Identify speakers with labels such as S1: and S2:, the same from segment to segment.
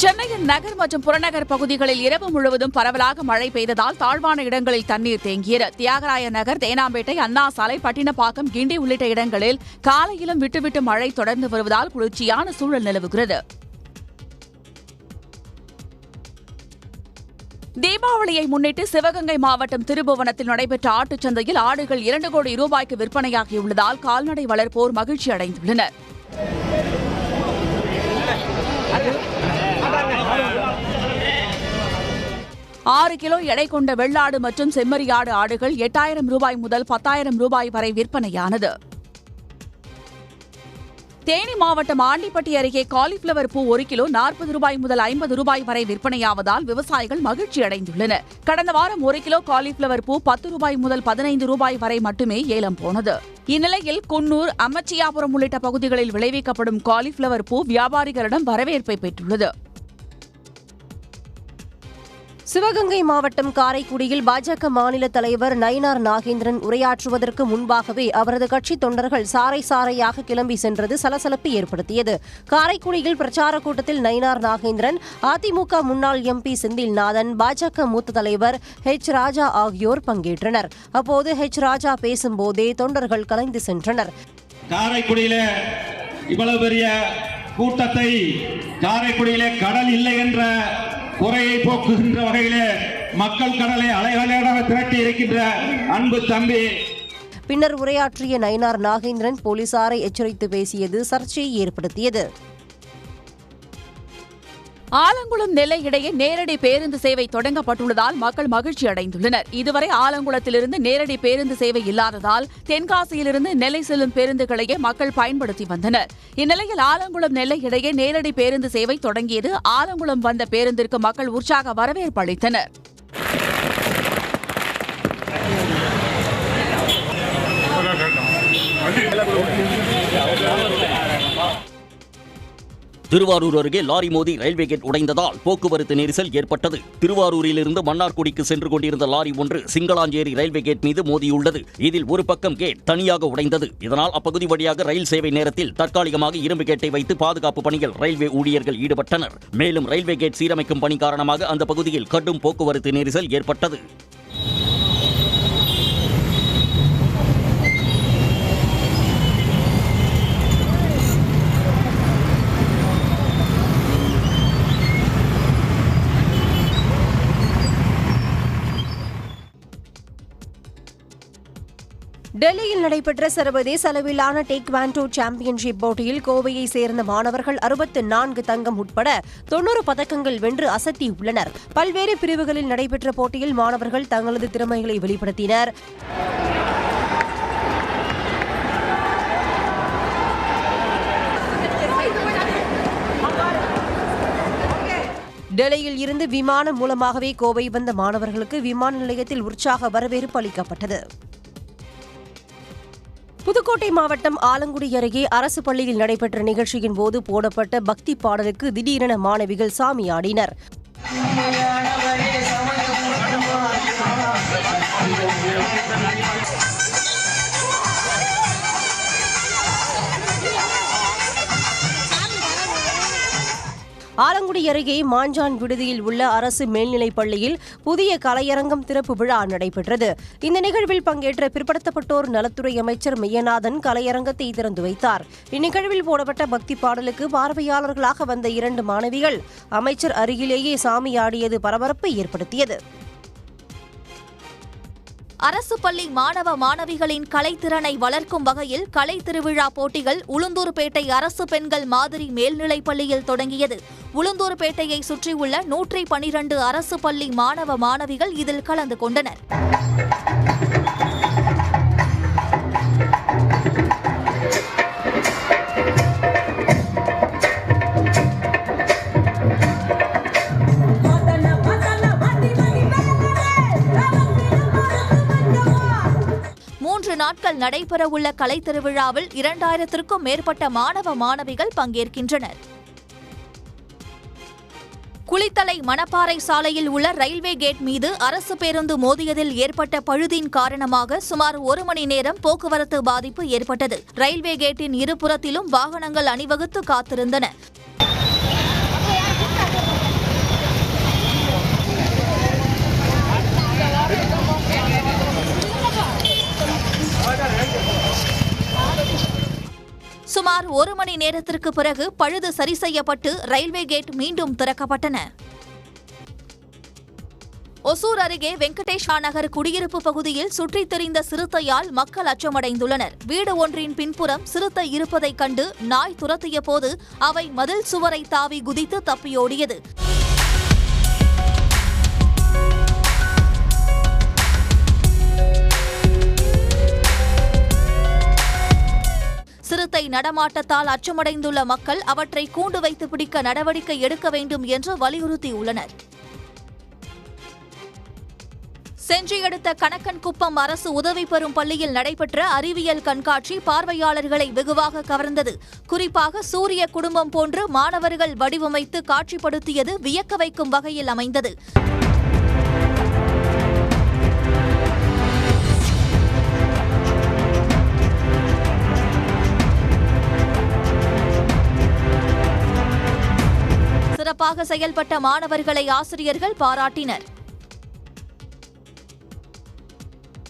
S1: சென்னையின் நகர் மற்றும் புறநகர் பகுதிகளில் இரவு முழுவதும் பரவலாக மழை பெய்ததால் தாழ்வான இடங்களில் தண்ணீர் தேங்கியது. தியாகராய நகர், தேனாம்பேட்டை, அண்ணா சாலை, பட்டினப்பாக்கம், கிண்டி உள்ளிட்ட இடங்களில் காலையிலும் விட்டுவிட்டு மழை தொடர்ந்து வருவதால் குளிர்ச்சியான சூழல் நிலவுகிறது. தீபாவளியை முன்னிட்டு சிவகங்கை மாவட்டம் திருபுவனத்தில் நடைபெற்ற ஆட்டுச்சந்தையில் ஆடுகள் 2 கோடி ரூபாய்க்கு விற்பனையாகியுள்ளதால் கால்நடை வளர்ப்போர் மகிழ்ச்சி அடைந்துள்ளனர். 6 கிலோ எடை கொண்ட வெள்ளாடு மற்றும் செம்மறியாடு ஆடுகள் 8,000 ரூபாய் முதல் 10,000 ரூபாய் வரை விற்பனையானது. தேனி மாவட்டம் ஆண்டிப்பட்டி அருகே காலிஃபிளவர் பூ 1 கிலோ 40 ரூபாய் முதல் 50 ரூபாய் வரை விற்பனையாவதால் விவசாயிகள் மகிழ்ச்சி அடைந்துள்ளனர். கடந்த வாரம் 1 கிலோ காலிஃபிளவர் பூ 10 ரூபாய் முதல் 15 ரூபாய் வரை மட்டுமே ஏலம் போனது. இந்நிலையில் குன்னூர், அம்மச்சியாபுரம் உள்ளிட்ட பகுதிகளில் விளைவிக்கப்படும் காலிஃபிளவர் பூ வியாபாரிகளிடம் வரவேற்பை பெற்றுள்ளது.
S2: சிவகங்கை மாவட்டம் காரைக்குடியில் பாஜக மாநில தலைவர் நயினார் நாகேந்திரன் உரையாற்றுவதற்கு முன்பாகவே அவரது கட்சி தொண்டர்கள் சாறை சாறையாக கிளம்பி சென்றது சலசலப்பு ஏற்படுத்தியது. காரைக்குடியில் பிரச்சார கூட்டத்தில் நயினார் நாகேந்திரன், அதிமுக முன்னாள் எம்பி செந்தில்நாதன், பாஜக மூத்த தலைவர் ஹெச் ராஜா ஆகியோர் பங்கேற்றனர். அப்போது ஹெச் ராஜா பேசும்போதே தொண்டர்கள் கலைந்து சென்றனர்.
S3: காரைக்குடியில இவ்வளவு பெரிய கூட்டத்தை, காரைக்குடியிலே கடல் இல்லை என்ற குறையை போக்குகின்ற வகையிலே மக்கள் கடலை அலைகளாக திரட்டி இருக்கின்ற அன்பு தம்பி.
S2: பின்னர் உரையாற்றிய நயினார் நாகேந்திரன் போலீசாரை எச்சரித்து பேசியது சர்ச்சையை ஏற்படுத்தியது.
S1: ஆலங்குளம் நெல்லை இடையே நேரடி பேருந்து சேவை தொடங்கப்பட்டுள்ளதால் மக்கள் மகிழ்ச்சி அடைந்துள்ளனர். இதுவரை ஆலங்குளத்திலிருந்து நேரடி பேருந்து சேவை இல்லாததால் தென்காசியிலிருந்து நெல்லை செல்லும் பேருந்துகளையே மக்கள் பயன்படுத்தி வந்தனர். இந்நிலையில் ஆலங்குளம் நெல்லை இடையே நேரடி பேருந்து சேவை தொடங்கியது. ஆலங்குளம் வந்த பேருந்திற்கு மக்கள் உற்சாக வரவேற்பு அளித்தனர்.
S4: திருவாரூர் அருகே லாரி மோதி ரயில்வே கேட் உடைந்ததால் போக்குவரத்து நெரிசல் ஏற்பட்டது. திருவாரூரிலிருந்து மன்னார்குடிக்கு சென்று கொண்டிருந்த லாரி ஒன்று சிங்களாஞ்சேரி ரயில்வே கேட் மீது மோதியுள்ளது. இதில் ஒரு பக்கம் கேட் தனியாக உடைந்தது. இதனால் அப்பகுதி வழியாக ரயில் சேவை நேரத்தில் தற்காலிகமாக இரும்பு கேட்டை வைத்து பாதுகாப்பு பணியில் ரயில்வே ஊழியர்கள் ஈடுபட்டனர். மேலும் ரயில்வே கேட் சீரமைக்கும் பணி காரணமாக அந்த பகுதியில் கடும் போக்குவரத்து நெரிசல் ஏற்பட்டது.
S2: டெல்லியில் நடைபெற்ற சர்வதேச அளவிலான டேக்வாண்டோ சாம்பியன்ஷிப் போட்டியில் கோவையை சேர்ந்த மாணவர்கள் 64 தங்கம் உட்பட 90 பதக்கங்கள் வென்று அசத்தியுள்ளனர். பல்வேறு பிரிவுகளில் நடைபெற்ற போட்டியில் மாணவர்கள் தங்களது திறமைகளை வெளிப்படுத்தினர். டெல்லியில் இருந்து விமானம் மூலமாகவே கோவை வந்த மாணவர்களுக்கு விமான நிலையத்தில் உற்சாக வரவேற்பு அளிக்கப்பட்டது. புதுக்கோட்டை மாவட்டம் ஆலங்குடி அருகே அரசு பள்ளியில் நடைபெற்ற நிகழ்ச்சியின் போது போடப்பட்ட பக்தி பாடலுக்கு திடீரென மாணவிகள் சாமியாடினர். ஆலங்குடி அருகே மாஞ்சான் விடுதியில் உள்ள அரசு மேல்நிலைப் பள்ளியில் புதிய கலையரங்கம் திறப்பு விழா நடைபெற்றது. இந்த நிகழ்வில் பங்கேற்ற பிற்படுத்தப்பட்டோர் நலத்துறை அமைச்சர் மெய்யநாதன் கலையரங்கத்தை திறந்து வைத்தார். இந்நிகழ்வில் போடப்பட்ட பக்தி பாடலுக்கு பார்வையாளர்களாக வந்த 2 மாணவிகள் அமைச்சர் அருகிலேயே சாமியாடியது பரபரப்பை ஏற்படுத்தியது.
S5: அரசு பள்ளி மாணவ மாணவிகளின் கலைத்திறனை வளர்க்கும் வகையில் கலை திருவிழா போட்டிகள் உளுந்தூர்பேட்டை அரசு பெண்கள் மாதிரி மேல்நிலைப் பள்ளியில் தொடங்கியது. உளுந்தூர்பேட்டையை சுற்றியுள்ள 112 அரசு பள்ளி மாணவ மாணவிகள் இதில் கலந்து கொண்டனர். நாட்கள் நடைபெறவுள்ள கலை திருவிழாவில் 2000க்கும் மேற்பட்ட மாணவ மாணவிகள் பங்கேற்கின்றனர். குளித்தலை மணப்பாறை சாலையில் உள்ள ரயில்வே கேட் மீது அரசு பேருந்து மோதியதில் ஏற்பட்ட பழுதின் காரணமாக சுமார் 1 மணி நேரம் போக்குவரத்து பாதிப்பு ஏற்பட்டது. ரயில்வே கேட்டின் இருபுறத்திலும் வாகனங்கள் அணிவகுத்து காத்திருந்தன. சுமார் 1 மணி நேரத்திற்கு பிறகு பழுது சரி செய்யப்பட்டு ரயில்வே கேட் மீண்டும் திறக்கப்பட்டன. ஒசூர் அருகே வெங்கடேஷா நகர் குடியிருப்பு பகுதியில் சுற்றித் திரிந்த சிறுத்தையால் மக்கள் அச்சமடைந்துள்ளனர். வீடு ஒன்றின் பின்புறம் சிறுத்தை இருப்பதைக் கண்டு நாய் துரத்திய போது அவை மதில் சுவரை தாவி குதித்து தப்பியோடியது. சிறுத்தை நடமாட்டத்தால் அச்சமடைந்துள்ள மக்கள் அவற்றை கூண்டு வைத்து பிடிக்க நடவடிக்கை எடுக்க வேண்டும் என்று வலியுறுத்தியுள்ளனர். செஞ்சி அடுத்த கணக்கன்குப்பம் அரசு உதவி பெறும் பள்ளியில் நடைபெற்ற அறிவியல் கண்காட்சி பார்வையாளர்களை வெகுவாக கவர்ந்தது. குறிப்பாக சூரிய குடும்பம் போன்று மாணவர்கள் வடிவமைத்து காட்சிப்படுத்தியது வியக்க வைக்கும் வகையில் அமைந்தது. சிறப்பாக செயல்பட்ட மாணவர்களை ஆசிரியர்கள் பாராட்டினர்.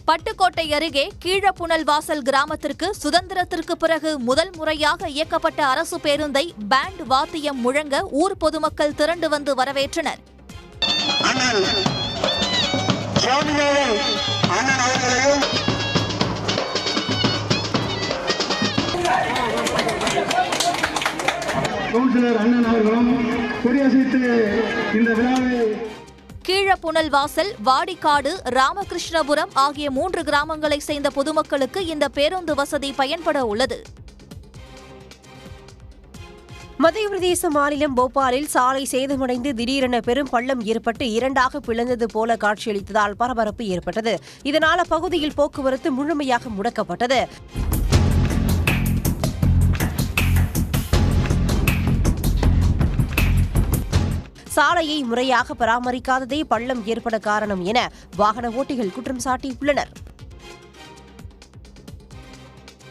S5: பட்டுக்கோட்டை அருகே கீழப்புனல்வாசல் கிராமத்திற்கு சுதந்திரத்திற்கு பிறகு முதல் முறையாக இயக்கப்பட்ட அரசு பேருந்தை பேண்ட் வாத்தியம் முழங்க ஊர் பொதுமக்கள் திரண்டு வந்து வரவேற்றனர்.
S6: கவுன்சிலர் அண்ணன் அவர்களும் கொடியசைத்து இந்த விழாவை
S5: கீழப்புனல்வாசல், வாடிக்காடு, ராமகிருஷ்ணபுரம் ஆகிய 3 கிராமங்களை சேர்ந்த பொதுமக்களுக்கு இந்த பேருந்து வசதி பயன்பட உள்ளது.
S2: மத்திய பிரதேச மாநிலம் போபாலில் சாலை சேதமடைந்து திடீரென பெரும் பள்ளம் ஏற்பட்டு 2ஆக பிளந்தது போல காட்சியளித்ததால் பரபரப்பு ஏற்பட்டது. இதனால் அப்பகுதியில் போக்குவரத்து முழுமையாக முடக்கப்பட்டது. சாலையை முறையாக பராமரிக்காததே பள்ளம் ஏற்பட காரணம் என வாகன ஓட்டிகள் குற்றம் சாட்டியுள்ளனர்.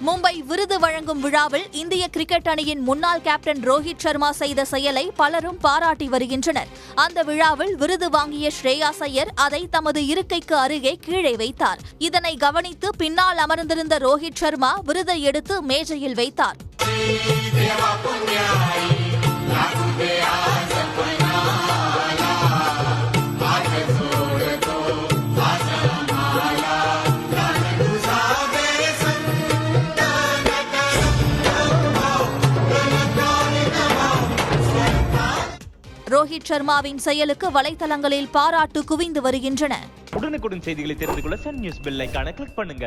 S5: மும்பை விருது வழங்கும் விழாவில் இந்திய கிரிக்கெட் அணியின் முன்னாள் கேப்டன் ரோஹித் சர்மா செய்த செயலை பலரும் பாராட்டி வருகின்றனர். அந்த விழாவில் விருது வாங்கிய ஸ்ரேயாஸ் ஐயர் அதை தமது இருக்கைக்கு அருகே கீழே வைத்தார். இதனை கவனித்து பின்னால் அமர்ந்திருந்த ரோஹித் சர்மா விருதை எடுத்து மேஜையில் வைத்தார். ரோஹித் சர்மாவின் செயலுக்கு வலைதளங்களில் பாராட்டு குவிந்து வருகின்றன.
S7: உடனுக்குடன் செய்திகளை தெரிந்து கொள்ள சன் நியூஸ் பெல் ஐகானை கிளிக் பண்ணுங்க.